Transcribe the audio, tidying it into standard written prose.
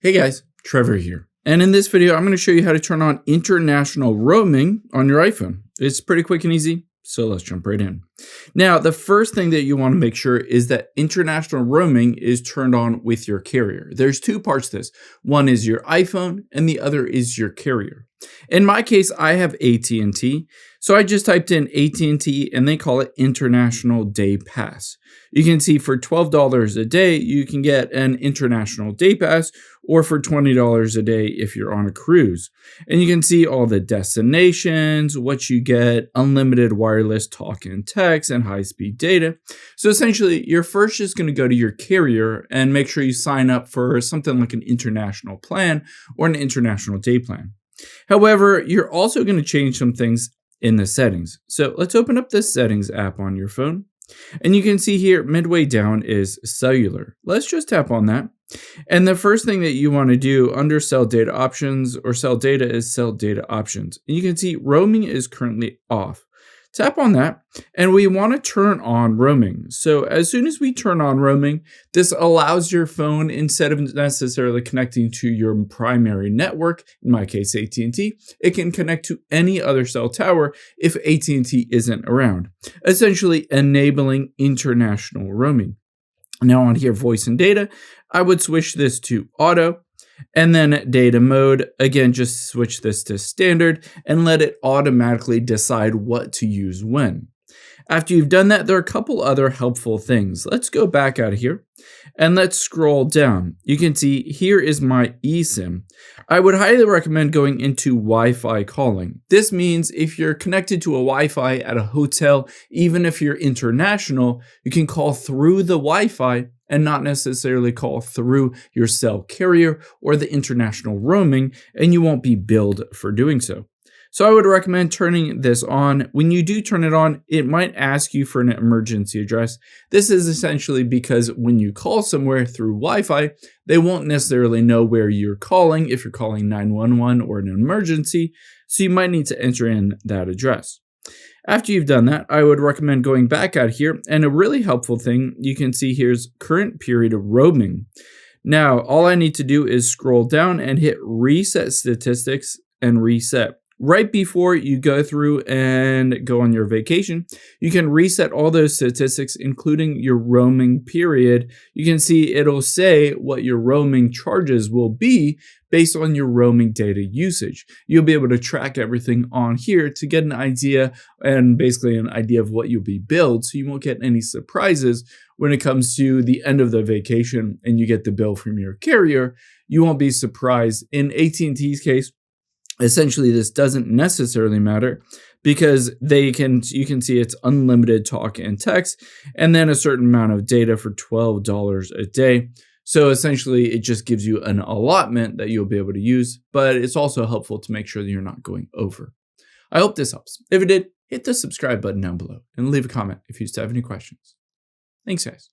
Hey guys, Trevor here. And in this video, I'm going to show you how to turn on international roaming on your iPhone. It's pretty quick and easy, so let's jump right in. Now, the first thing that you want to make sure is that international roaming is turned on with your carrier. There's two parts to this. One is your iPhone and the other is your carrier. In my case, I have AT&T, so I just typed in AT&T and they call it International Day Pass. You can see for $12 a day, you can get an International Day Pass, or for $20 a day if you're on a cruise. And you can see all the destinations, what you get, unlimited wireless talk and text, and high-speed data. So essentially, you're first just going to go to your carrier and make sure you sign up for something like an international plan or an international day plan. However, you're also going to change some things in the settings. So let's open up the settings app on your phone. And you can see here midway down is cellular. Let's just tap on that. And the first thing that you want to do under cell data options or cell data is cell data options. And you can see roaming is currently off. Tap on that and we want to turn on roaming. So as soon as we turn on roaming, this allows your phone, instead of necessarily connecting to your primary network, in my case AT&T, it can connect to any other cell tower if AT&T isn't around, essentially enabling international roaming. Now on here, voice and data, I would switch this to auto. And then data mode, again, just switch this to standard and let it automatically decide what to use when. After you've done that, there are a couple other helpful things. Let's go back out of here and let's scroll down. You can see here is my eSIM. I would highly recommend going into Wi-Fi calling. This means if you're connected to a Wi-Fi at a hotel, even if you're international, you can call through the Wi-Fi and not necessarily call through your cell carrier or the international roaming, and you won't be billed for doing so. So I would recommend turning this on. When you do turn it on, it might ask you for an emergency address. This is essentially because when you call somewhere through Wi-Fi, they won't necessarily know where you're calling if you're calling 911 or an emergency, so you might need to enter in that address. After you've done that, I would recommend going back out here, and a really helpful thing you can see here is current period of roaming. Now, all I need to do is scroll down and hit reset statistics and reset. Right before you go through and go on your vacation, you can reset all those statistics, including your roaming period. You can see it'll say what your roaming charges will be based on your roaming data usage. You'll be able to track everything on here to get an idea, and basically an idea of what you'll be billed, so you won't get any surprises when it comes to the end of the vacation and you get the bill from your carrier. You won't be surprised. In AT&T's case, essentially, this doesn't necessarily matter because you can see it's unlimited talk and text and then a certain amount of data for $12 a day. So essentially, it just gives you an allotment that you'll be able to use, but it's also helpful to make sure that you're not going over. I hope this helps. If it did, hit the subscribe button down below and leave a comment if you still have any questions. Thanks, guys.